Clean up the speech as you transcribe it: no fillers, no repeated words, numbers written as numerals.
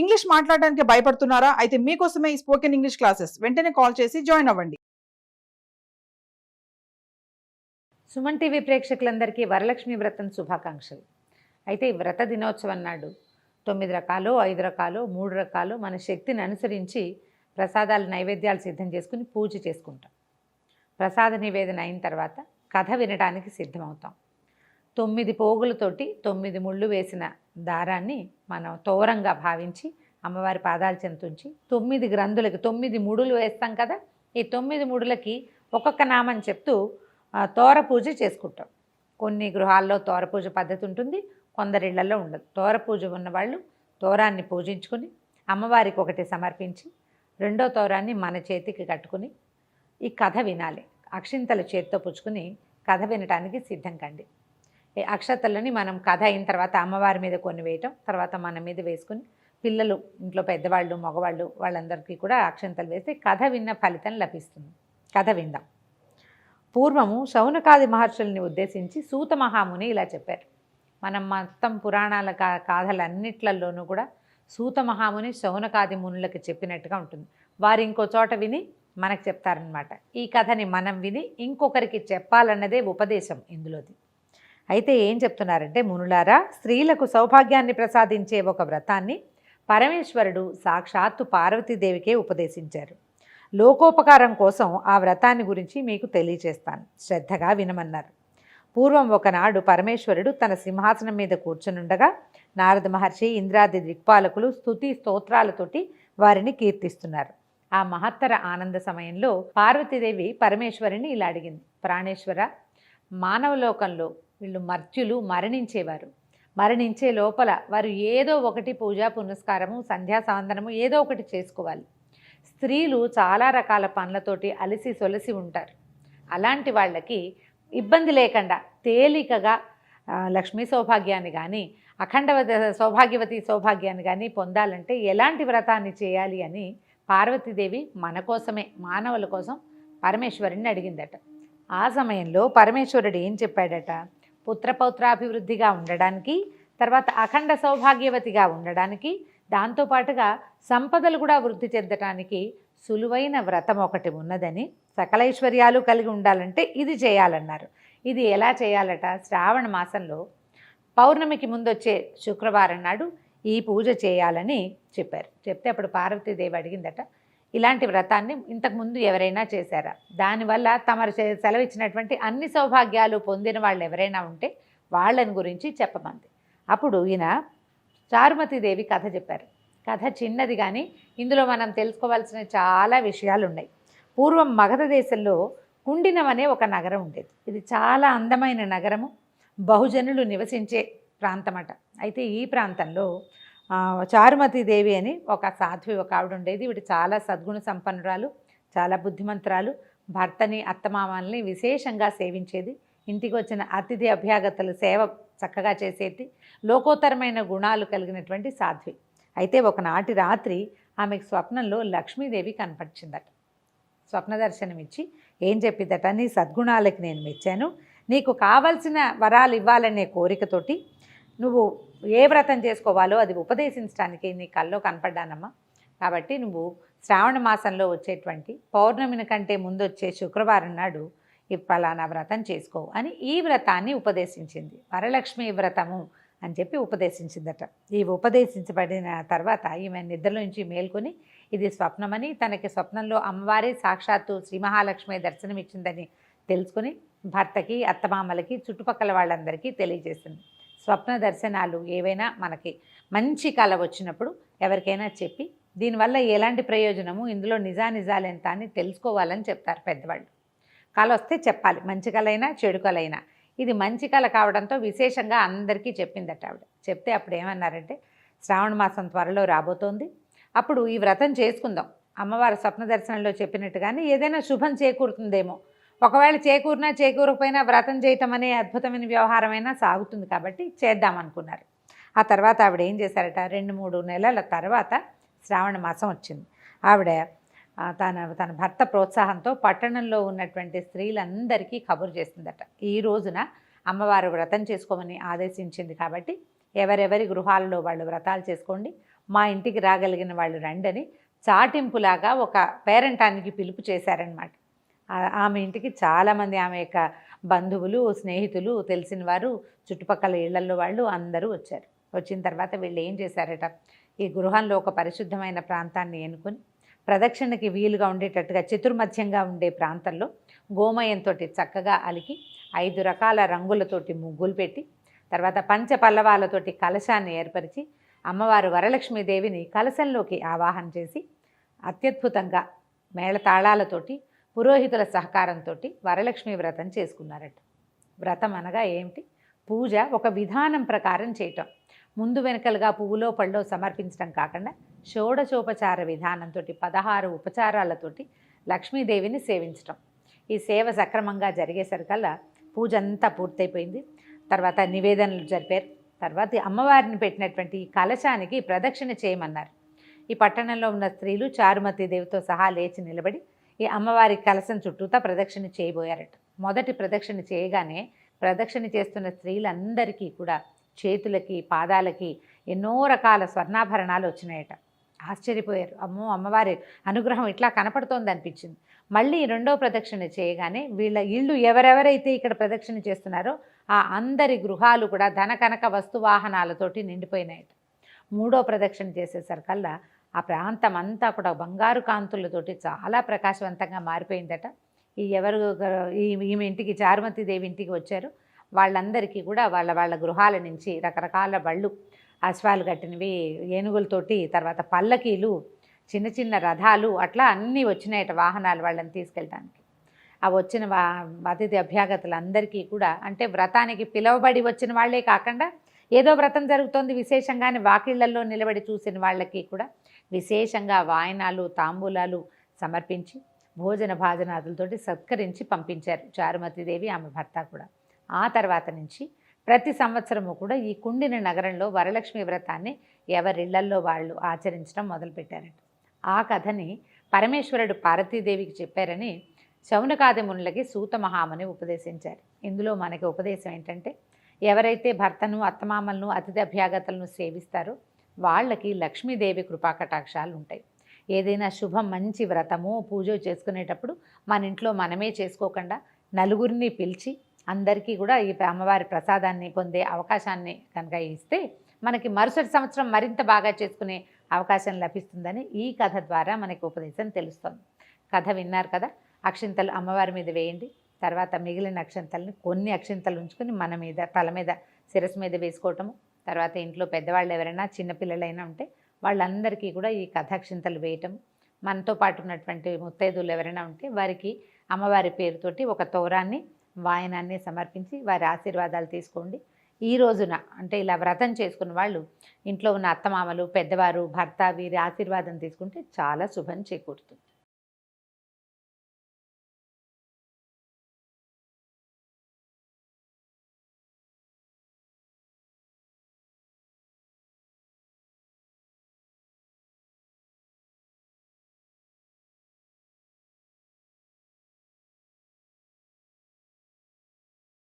English మాట్లాడడానికి భయపడుతున్నారా? అయితే మీకోసమే ఈ స్పోకెన్ ఇంగ్లీష్ క్లాసెస్. వెంటనే కాల్ చేసి జాయిన్ అవ్వండి. సుమన్ టీవీ ప్రేక్షకులందరికీ వరలక్ష్మి వ్రతం శుభాకాంక్షలు. అయితే ఈ వ్రత దినోత్సవం నాడు 9 రకాలు, 5 రకాలు, 3 రకాలు మన శక్తిని అనుసరించి ప్రసాదాలు నైవేద్యాలు సిద్ధం చేసుకుని పూజ చేసుకుంటాం. ప్రసాద నివేదన అయిన తర్వాత కథ వినడానికి సిద్ధమవుతాం. 9 పోగులతోటి 9 ముళ్ళు వేసిన దారాన్ని మనం తోరంగా భావించి అమ్మవారి పాదాల చెంతుంచి 9 గ్రంథులకి 9 ముడులు వేస్తాం కదా. ఈ 9 ముడులకి ఒక్కొక్క నామం చెప్తూ తోర పూజ చేసుకుంటాం. కొన్ని గృహాల్లో తోర పూజ పద్ధతి ఉంటుంది, కొందరిళ్లలో ఉండదు. తోర పూజ ఉన్నవాళ్ళు తోరాన్ని పూజించుకొని అమ్మవారికి ఒకటి సమర్పించి రెండో తోరాన్ని మన చేతికి కట్టుకుని ఈ కథ వినాలి. అక్షింతల చేతితో పుచ్చుకుని కథ వినటానికి సిద్ధం కండి. ఈ అక్షతలని మనం కథ అయిన తర్వాత అమ్మవారి మీద కొన్ని వేయటం, తర్వాత మన మీద వేసుకుని పిల్లలు, ఇంట్లో పెద్దవాళ్ళు, మగవాళ్ళు వాళ్ళందరికీ కూడా అక్షింతలు వేస్తే కథ విన్న ఫలితం లభిస్తుంది. కథ విందాం. పూర్వము శౌనకాది మహర్షుల్ని ఉద్దేశించి సూత మహాముని ఇలా చెప్పారు. మనం మొత్తం పురాణాల కాథలన్నిట్లలోనూ కూడా సూత మహాముని శౌనకాది మునులకు చెప్పినట్టుగా ఉంటుంది. వారు ఇంకో చోట విని మనకు చెప్తారనమాట. ఈ కథని మనం విని ఇంకొకరికి చెప్పాలన్నదే ఉపదేశం ఇందులోది. అయితే ఏం చెప్తున్నారంటే, మునులారా, స్త్రీలకు సౌభాగ్యాన్ని ప్రసాదించే ఒక వ్రతాన్ని పరమేశ్వరుడు సాక్షాత్తు పార్వతీదేవికే ఉపదేశించారు. లోకోపకారం కోసం ఆ వ్రతాన్ని గురించి మీకు తెలియచేస్తాను, శ్రద్ధగా వినమన్నారు. పూర్వం ఒకనాడు పరమేశ్వరుడు తన సింహాసనం మీద కూర్చునుండగా నారద మహర్షి, ఇంద్రాది దిక్పాలకులు స్తుతి స్తోత్రాలతోటి వారిని కీర్తిస్తున్నారు. ఆ మహత్తర ఆనంద సమయంలో పార్వతీదేవి పరమేశ్వరుని ఇలా అడిగింది. ప్రాణేశ్వర, మానవలోకంలో వీళ్ళు మర్త్యులు మరణించేవారు. మరణించే లోపల వారు ఏదో ఒకటి పూజా పునస్కారము, సంధ్యా సావందనము ఏదో ఒకటి చేసుకోవాలి. స్త్రీలు చాలా రకాల పనులతోటి అలసి సొలసి ఉంటారు. అలాంటి వాళ్ళకి ఇబ్బంది లేకుండా తేలికగా లక్ష్మీ సౌభాగ్యాన్ని కానీ, సౌభాగ్యవతి సౌభాగ్యాన్ని కానీ పొందాలంటే ఎలాంటి వ్రతాన్ని చేయాలి అని పార్వతీదేవి మన కోసమే, మానవుల కోసం పరమేశ్వరుని అడిగిందట. ఆ సమయంలో పరమేశ్వరుడు ఏం చెప్పాడట, పుత్రపౌత్రాభివృద్ధిగా ఉండడానికి, తర్వాత అఖండ సౌభాగ్యవతిగా ఉండడానికి, దాంతోపాటుగా సంపదలు కూడా వృద్ధి చెందటానికి సులువైన వ్రతం ఒకటి ఉన్నదని, సకలైశ్వర్యాలు కలిగి ఉండాలంటే ఇది చేయాలన్నారు. ఇది ఎలా చేయాలట, శ్రావణ మాసంలో పౌర్ణమికి ముందు వచ్చే శుక్రవారం నాడు ఈ పూజ చేయాలని చెప్పారు. చెప్తే అప్పుడు పార్వతీదేవి అడిగిందట, ఇలాంటి వ్రతాన్ని ఇంతకుముందు ఎవరైనా చేశారా? దానివల్ల తమరు సెలవిచ్చినటువంటి అన్ని సౌభాగ్యాలు పొందిన వాళ్ళు ఎవరైనా ఉంటే వాళ్ళని గురించి చెప్పమంది. అప్పుడు ఈయన చారుమతీదేవి కథ చెప్పారు. కథ చిన్నది కానీ ఇందులో మనం తెలుసుకోవాల్సిన చాలా విషయాలు ఉన్నాయి. పూర్వం మగధ దేశంలో కుండినం అనే ఒక నగరం ఉండేది. ఇది చాలా అందమైన నగరము, బహుజనులు నివసించే ప్రాంతమట. అయితే ఈ ప్రాంతంలో చారుమతీదేవి అని ఒక సాధ్వి, ఒక ఆవిడ ఉండేది. ఈవిడ చాలా సద్గుణ సంపన్నురాలు, చాలా బుద్ధిమంతురాలు. భర్తని, అత్తమామల్ని విశేషంగా సేవించేది. ఇంటికి వచ్చిన అతిథి అభ్యాగతల సేవ చక్కగా చేసేది. లోకోత్తరమైన గుణాలు కలిగినటువంటి సాధ్వి. అయితే ఒకనాటి రాత్రి ఆమెకు స్వప్నంలో లక్ష్మీదేవి కనపడిచిందట. స్వప్న దర్శనం ఇచ్చి ఏం చెప్పిందట, నీ సద్గుణాలకి నేను మెచ్చాను, నీకు కావలసిన వరాలు ఇవ్వాలనే కోరికతోటి నువ్వు ఏ వ్రతం చేసుకోవాలో అది ఉపదేశించడానికి నీ కల్లో కనపడ్డానమ్మా. కాబట్టి నువ్వు శ్రావణ మాసంలో వచ్చేటువంటి పౌర్ణమిని కంటే ముందు వచ్చే శుక్రవారం నాడు ఈ ఫలానా వ్రతం చేసుకో అని ఈ వ్రతాన్ని ఉపదేశించింది. వరలక్ష్మి వ్రతము అని చెప్పి ఉపదేశించిందట. ఈ ఉపదేశించబడిన తర్వాత ఈమె నిద్రలోంచి మేల్కొని ఇది స్వప్నమని, తనకి స్వప్నంలో అమ్మవారి సాక్షాత్తు శ్రీ మహాలక్ష్మి దర్శనమిచ్చిందని తెలుసుకుని భర్తకి, అత్తమామలకి, చుట్టుపక్కల వాళ్ళందరికీ తెలియజేసింది. స్వప్న దర్శనాలు ఏవైనా మనకి మంచి కళ వచ్చినప్పుడు ఎవరికైనా చెప్పి దీనివల్ల ఎలాంటి ప్రయోజనము, ఇందులో నిజానిజాలు ఎంత అని తెలుసుకోవాలని చెప్తారు పెద్దవాళ్ళు. కళ వస్తే చెప్పాలి, మంచి కళ అయినా చెడు కళ అయినా. ఇది మంచి కళ కావడంతో విశేషంగా అందరికీ చెప్పిందట ఆవిడ. చెప్తే అప్పుడు ఏమన్నారంటే, శ్రావణ మాసం త్వరలో రాబోతోంది, అప్పుడు ఈ వ్రతం చేసుకుందాం. అమ్మవారి స్వప్న దర్శనంలో చెప్పినట్టుగానే ఏదైనా శుభం చేకూరుతుందేమో. ఒకవేళ చేకూరినా చేకూరకపోయినా వ్రతం చేయటం అనే అద్భుతమైన వ్యవహారమైనా సాగుతుంది కాబట్టి చేద్దామనుకున్నారు. ఆ తర్వాత ఆవిడ ఏం చేశారట, 2-3 నెలల తర్వాత శ్రావణ మాసం వచ్చింది. ఆవిడ తన భర్త ప్రోత్సాహంతో పట్టణంలో ఉన్నటువంటి స్త్రీలందరికీ కబురు చేసిందట. ఈ రోజున అమ్మవారు వ్రతం చేసుకోమని ఆదేశించింది కాబట్టి ఎవరెవరి గృహాలలో వాళ్ళు వ్రతాలు చేసుకోండి, మా ఇంటికి రాగలిగిన వాళ్ళు రండని చాటింపులాగా ఒక పేరంటానికి పిలుపు చేశారనమాట. ఆమె ఇంటికి చాలామంది ఆమె యొక్క బంధువులు, స్నేహితులు, తెలిసిన వారు, చుట్టుపక్కల ఇళ్లల్లో వాళ్ళు అందరూ వచ్చారు. వచ్చిన తర్వాత వీళ్ళు ఏం చేశారట, ఈ గృహంలో ఒక పరిశుద్ధమైన ప్రాంతాన్ని ఎన్నుకొని ప్రదక్షిణకి వీలుగా ఉండేటట్టుగా చతుర్మధ్యంగా ఉండే ప్రాంతంలో గోమయంతో చక్కగా అలికి 5 రకాల రంగులతోటి ముగ్గులు పెట్టి తర్వాత పంచపల్లవాలతోటి కలశాన్ని ఏర్పరిచి అమ్మవారు వరలక్ష్మీదేవిని కలశంలోకి ఆవాహన చేసి అత్యద్భుతంగా మేళతాళాలతోటి పురోహితుల సహకారంతో వరలక్ష్మి వ్రతం చేసుకున్నారట. వ్రతం అనగా ఏమిటి? పూజ ఒక విధానం ప్రకారం చేయటం. ముందు వెనకలుగా పువ్వులో పళ్ళో సమర్పించడం కాకుండా షోడశోపచార విధానంతో 16 ఉపచారాలతోటి లక్ష్మీదేవిని సేవించటం. ఈ సేవ సక్రమంగా జరిగేసరికల్లా పూజ అంతా పూర్తయిపోయింది. తర్వాత నివేదనలు జరిపారు. తర్వాత అమ్మవారిని పెట్టినటువంటి ఈ కలశానికి ప్రదక్షిణ చేయమన్నారు. ఈ పట్టణంలో ఉన్న స్త్రీలు చారుమతీదేవితో సహా లేచి నిలబడి ఈ అమ్మవారి కలశం చుట్టూతా ప్రదక్షిణ చేయబోయారట. మొదటి ప్రదక్షిణ చేయగానే ప్రదక్షిణ చేస్తున్న స్త్రీలందరికీ కూడా చేతులకి, పాదాలకి ఎన్నో రకాల స్వర్ణాభరణాలు వచ్చినాయట. ఆశ్చర్యపోయారు. అమ్మో, అమ్మవారి అనుగ్రహం ఇట్లా కనపడుతోంది అనిపించింది. మళ్ళీ రెండో ప్రదక్షిణ చేయగానే వీళ్ళ ఇళ్ళు ఎవరెవరైతే ఇక్కడ ప్రదక్షిణ చేస్తున్నారో ఆ అందరి గృహాలు కూడా ధన కనక వస్తువాహనాలతోటి నిండిపోయినాయట. మూడో ప్రదక్షిణ చేసేసరికల్లా ఆ ప్రాంతం అంతా కూడా బంగారు కాంతులతోటి చాలా ప్రకాశవంతంగా మారిపోయిందట. ఈమె ఇంటికి, చారుమతీదేవి ఇంటికి వచ్చారు వాళ్ళందరికీ కూడా వాళ్ళ గృహాల నుంచి రకరకాల బళ్ళు, అశ్వాలు కట్టినవి, ఏనుగులతోటి, తర్వాత పల్లకీలు, చిన్న చిన్న రథాలు, అట్లా అన్నీ వచ్చినాయట వాహనాలు వాళ్ళని తీసుకెళ్ళడానికి. ఆ వచ్చిన అతిథి అభ్యాగతులందరికీ కూడా, అంటే వ్రతానికి పిలువబడి వచ్చిన వాళ్ళే కాకుండా ఏదో వ్రతం జరుగుతోంది విశేషంగానే వాకిళ్లలో నిలబడి చూసిన వాళ్ళకి కూడా విశేషంగా వాయనాలు, తాంబూలాలు సమర్పించి భోజన భాజనాదులతోటి సత్కరించి పంపించారు చారుమతీదేవి, ఆమె భర్త కూడా. ఆ తర్వాత నుంచి ప్రతి సంవత్సరము కూడా ఈ కుండిన నగరంలో వరలక్ష్మి వ్రతాన్ని ఎవరిళ్లల్లో వాళ్ళు ఆచరించడం మొదలుపెట్టారట. ఆ కథని పరమేశ్వరుడు పార్వతీదేవికి చెప్పారని శౌనకాది మునులకి సూత మహాముని ఉపదేశించారు. ఇందులో మనకి ఉపదేశం ఏంటంటే, ఎవరైతే భర్తను, అత్తమామలను, అతిథి అభ్యాగతలను సేవిస్తారో వాళ్ళకి లక్ష్మీదేవి కృపాకటాక్షాలు ఉంటాయి. ఏదైనా శుభం, మంచి వ్రతము, పూజ చేసుకునేటప్పుడు మన ఇంట్లో మనమే చేసుకోకుండా నలుగురిని పిలిచి అందరికీ కూడా ఈ అమ్మవారి ప్రసాదాన్ని పొందే అవకాశాన్ని కనుక ఇస్తే మనకి మరుసటి సంవత్సరం మరింత బాగా చేసుకునే అవకాశం లభిస్తుందని ఈ కథ ద్వారా మనకి ఉపదేశం తెలుస్తుంది. కథ విన్నారు కదా. అక్షింతలు అమ్మవారి మీద వేయండి. తర్వాత మిగిలిన అక్షింతల్ని కొన్ని అక్షింతలు ఉంచుకొని మన మీద, తల మీద, శిరస్సు మీద వేసుకోవటము. తర్వాత ఇంట్లో పెద్దవాళ్ళు ఎవరైనా చిన్నపిల్లలైనా ఉంటే వాళ్ళందరికీ కూడా ఈ కథాక్షింతలు వేయటము. మనతో పాటు ఉన్నటువంటి ముత్తైదులు ఎవరైనా ఉంటే వారికి అమ్మవారి పేరుతోటి ఒక తోరాన్ని, వాయనాన్ని సమర్పించి వారి ఆశీర్వాదాలు తీసుకోండి. ఈ రోజున అంటే ఇలా వ్రతం చేసుకున్న వాళ్ళు ఇంట్లో ఉన్న అత్తమామలు, పెద్దవారు, భర్త వీరి ఆశీర్వాదం తీసుకుంటే చాలా శుభం చేకూరుతుంది.